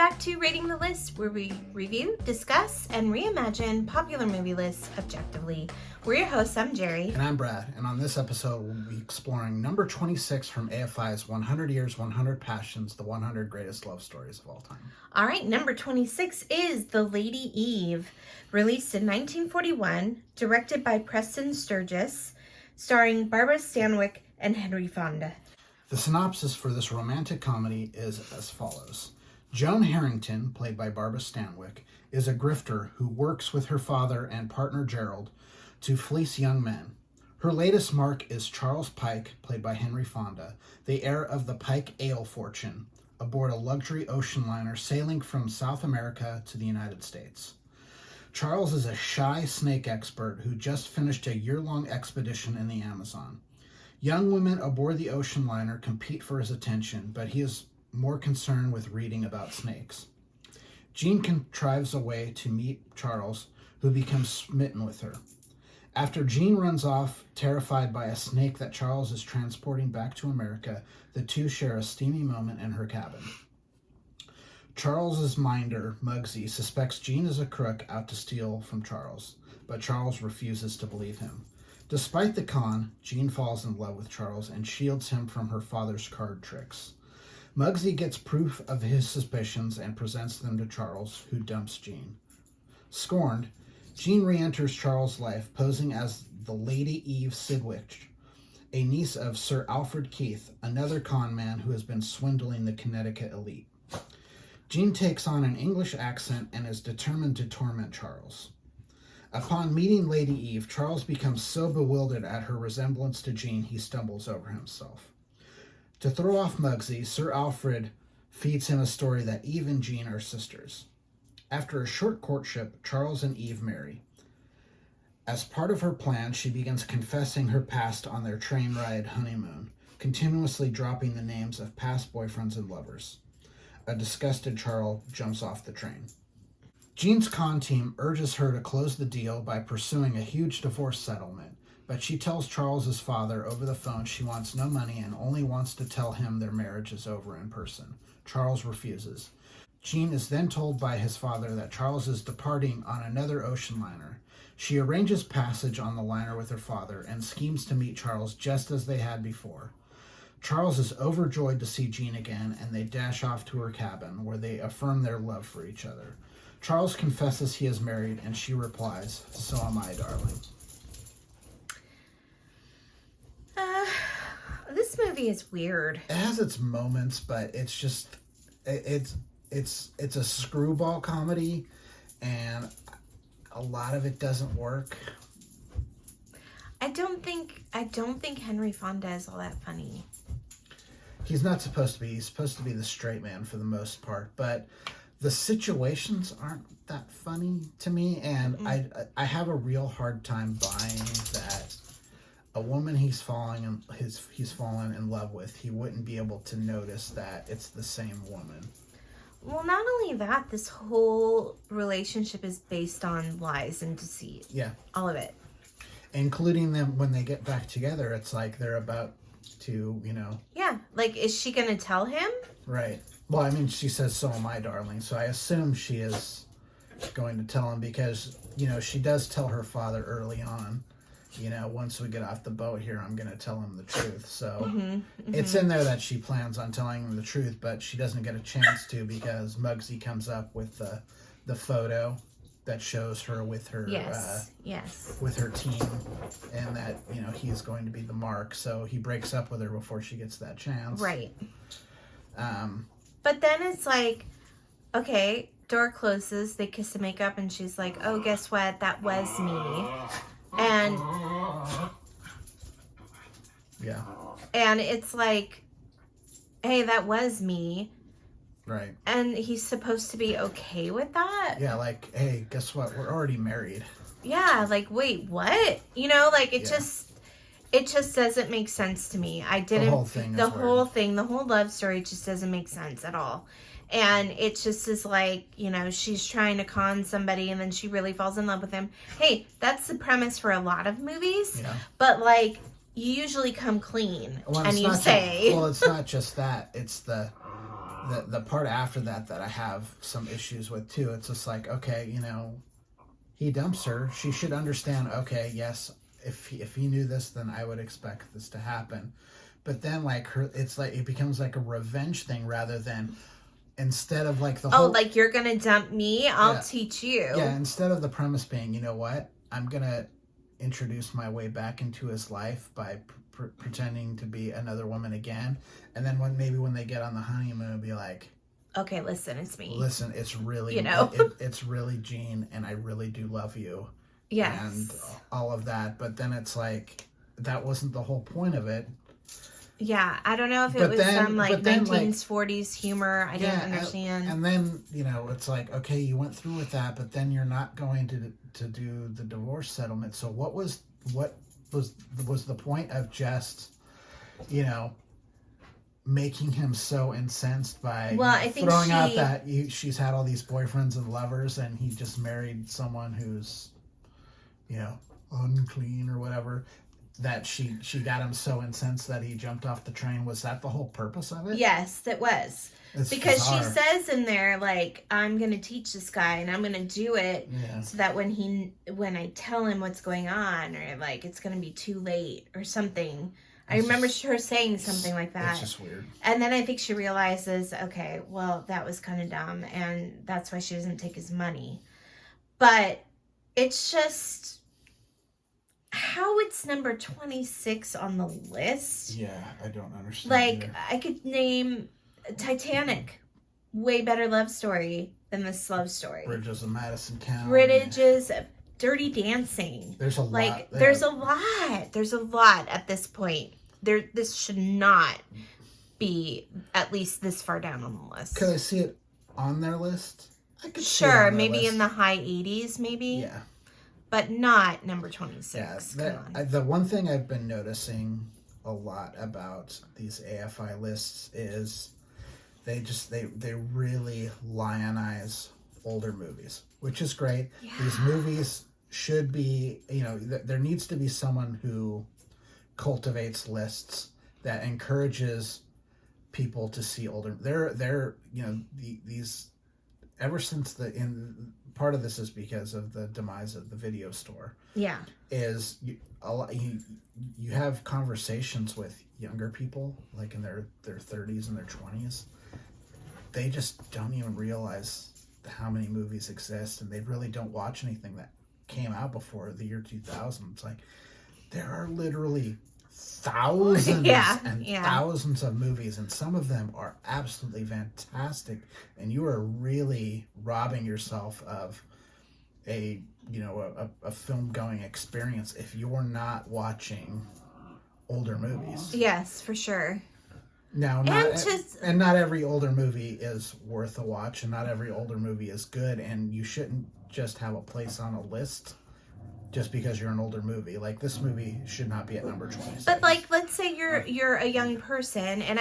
back to Rating the List, where we review, discuss, and reimagine popular movie lists objectively. We're your hosts. I'm Jerry. And I'm Brad. And on this episode, we'll be exploring number 26 from AFI's 100 Years, 100 Passions, the 100 Greatest Love Stories of All Time. All right, number 26 is The Lady Eve, released in 1941, directed by Preston Sturges, starring Barbara Stanwyck and Henry Fonda. The synopsis for this romantic comedy is as follows. Joan Harrington, played by Barbara Stanwyck, is a grifter who works with her father and partner Gerald to fleece young men. Her latest mark is Charles Pike, played by Henry Fonda, the heir of the Pike ale fortune, aboard a luxury ocean liner sailing from South America to the United States. Charles is a shy snake expert who just finished a year-long expedition in the Amazon. Young women aboard the ocean liner compete for his attention, but he is more concerned with reading about snakes. Jean contrives a way to meet Charles, who becomes smitten with her. After Jean runs off, terrified by a snake that Charles is transporting back to America, the two share a steamy moment in her cabin. Charles's minder, Muggsy, suspects Jean is a crook out to steal from Charles, but Charles refuses to believe him. Despite the con, Jean falls in love with Charles and shields him from her father's card tricks. Muggsy gets proof of his suspicions and presents them to Charles, who dumps Jean. Scorned, Jean re-enters Charles' life, posing as the Lady Eve Sidwich, a niece of Sir Alfred Keith, another con man who has been swindling the Connecticut elite. Jean takes on an English accent and is determined to torment Charles. Upon meeting Lady Eve, Charles becomes so bewildered at her resemblance to Jean he stumbles over himself. To throw off Muggsy, Sir Alfred feeds him a story that Eve and Jean are sisters. After a short courtship, Charles and Eve marry. As part of her plan, she begins confessing her past on their train ride honeymoon, continuously dropping the names of past boyfriends and lovers. A disgusted Charles jumps off the train. Jean's con team urges her to close the deal by pursuing a huge divorce settlement, but she tells Charles's father over the phone she wants no money and only wants to tell him their marriage is over in person. Charles refuses. Jean is then told by his father that Charles is departing on another ocean liner. She arranges passage on the liner with her father and schemes to meet Charles just as they had before. Charles is overjoyed to see Jean again, and they dash off to her cabin, where they affirm their love for each other. Charles confesses he is married, and she replies, "So am I, darling." This movie is weird. It has its moments, but it's just it's a screwball comedy, and a lot of it doesn't work. I don't think Henry Fonda is all that funny. He's not supposed to be. He's supposed to be the straight man for the most part, but the situations aren't that funny to me, and I have a real hard time buying that a woman he's fallen in love with, he wouldn't be able to notice that it's the same woman. Well, not only that, this whole relationship is based on lies and deceit. Yeah. All of it. Including them when they get back together, it's like they're about to, Yeah, like, is she going to tell him? Right. Well, I mean, she says, "So am I, darling." So I assume she is going to tell him because, she does tell her father early on, once we get off the boat here, I'm going to tell him the truth. So it's in there that she plans on telling him the truth, but she doesn't get a chance to because Muggsy comes up with the photo that shows her with her with her team, and that he's going to be the mark. So he breaks up with her before she gets that chance. Right. But then it's like, okay, door closes, they kiss and make up, and she's like, "Oh, guess what? That was me." And yeah. And it's like, "Hey, that was me." Right. And he's supposed to be okay with that? Yeah, like, "Hey, guess what? We're already married." Yeah, like, wait, what? It just doesn't make sense to me. The whole love story just doesn't make sense at all. And it just is like, she's trying to con somebody and then she really falls in love with him. Hey, that's the premise for a lot of movies. Yeah. But, like, you usually come clean. Well, and you say... Well, it's not just that. It's the the part after that I have some issues with too. It's just like, okay, you know, he dumps her. She should understand, okay, yes, if he knew this, then I would expect this to happen. But then, like, it's like, it becomes like a revenge thing rather than, instead of like the whole... Oh, like, you're going to dump me? I'll teach you. Yeah, instead of the premise being, you know what? I'm going to introduce my way back into his life by pretending to be another woman again. And then when they get on the honeymoon, it'll be like... Okay, listen, it's me. Listen, it's really... You know? it's really Jean, and I really do love you. Yes. And all of that. But then it's like, that wasn't the whole point of it. Yeah, I don't know if it was some, like, 1940s humor. I didn't understand. And then, you know, it's like, okay, you went through with that, but then you're not going to do the divorce settlement. So what was the point of just, you know, making him so incensed by I think throwing out that she's had all these boyfriends and lovers, and he just married someone who's, you know, unclean or whatever, that she got him so incensed that he jumped off the train? Was that the whole purpose of it? Yes, it was. It's because bizarre. She says in there, like, I'm going to teach this guy, and I'm going to do it so that when I tell him what's going on, or, like, it's going to be too late or something. I remember her saying something like that. It's just weird. And then I think she realizes, okay, well, that was kind of dumb, and that's why she doesn't take his money. But it's just how it's number 26 on the list. Yeah, I don't understand. Like, either. I could name Titanic, way better love story than this love story. Bridges of Madison County. Bridges of Dirty Dancing. There's a lot. Like, there's a lot. There's a lot at this point. This should not be at least this far down on the list. Could I see it on their list? I could sure, maybe in the high 80s, maybe. Yeah. But not number 26. Yeah, the one thing I've been noticing a lot about these AFI lists is they really lionize older movies, which is great. Yeah. These movies should be, you know, there needs to be someone who cultivates lists that encourages people to see older. They're you know, these ever since part of this is because of the demise of the video store. Yeah, is you have conversations with younger people, like in their 30s and their 20s. They just don't even realize how many movies exist, and they really don't watch anything that came out before the year 2000. It's like, there are literally thousands thousands of movies, and some of them are absolutely fantastic, and you are really robbing yourself of a film going experience if you're not watching older movies. Yes, for sure. Now, not every older movie is worth a watch, and not every older movie is good, and you shouldn't just have a place on a list just because you're an older movie. Like, this movie should not be at number 26. But, like, let's say you're a young person, and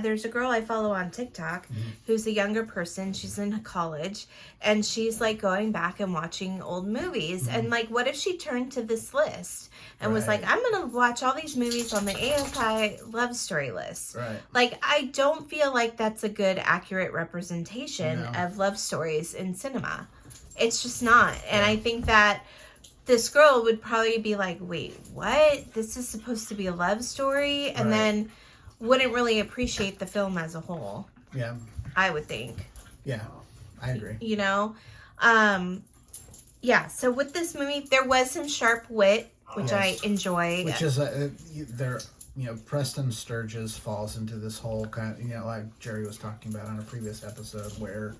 there's a girl I follow on TikTok who's a younger person. She's in college, and she's, like, going back and watching old movies. And, like, what if she turned to this list and was like, I'm going to watch all these movies on the AFI love story list. Right. Like, I don't feel like that's a good, accurate representation of love stories in cinema. It's just not. And I think that this girl would probably be like, wait, what? This is supposed to be a love story? And then wouldn't really appreciate the film as a whole. Yeah. I would think. Yeah, I agree. You know? Yeah, so with this movie, there was some sharp wit, which I enjoy. Which is, Preston Sturges falls into this whole kind of, like Jerry was talking about on a previous episode, where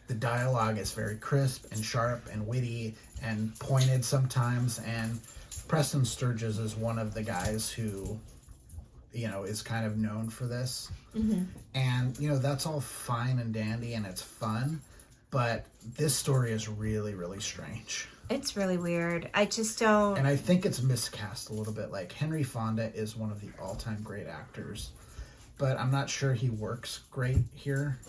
the dialogue is very crisp and sharp and witty and pointed sometimes, and Preston Sturges is one of the guys who, is kind of known for this. Mm-hmm. And, that's all fine and dandy and it's fun, but this story is really, really strange. It's really weird. I just don't... And I think it's miscast a little bit. Like, Henry Fonda is one of the all-time great actors, but I'm not sure he works great here.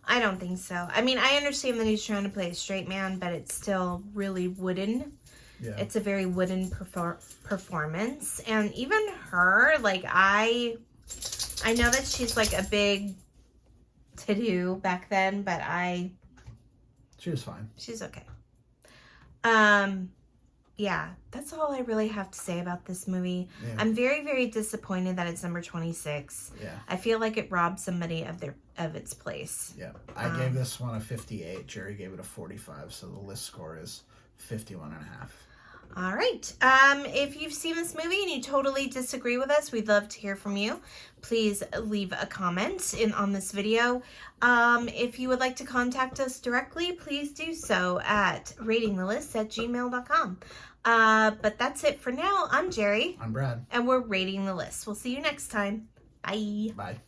I don't think so. I mean, I understand that he's trying to play a straight man, but it's still really wooden. Yeah. It's a very wooden performance. And even her, like, I know that she's, like, a big to do back then, but She was fine. She's okay. Yeah, that's all I really have to say about this movie. Yeah. I'm very, very disappointed that it's number 26. Yeah. I feel like it robbed somebody of its place. Yeah. I gave this one a 58. Jerry gave it a 45, so the list score is 51.5. All right. If you've seen this movie and you totally disagree with us, we'd love to hear from you. Please leave a comment on this video. If you would like to contact us directly, please do so at ratingthelist@gmail.com. But that's it for now. I'm Jerry. I'm Brad. And we're Rating the List. We'll see you next time. Bye. Bye.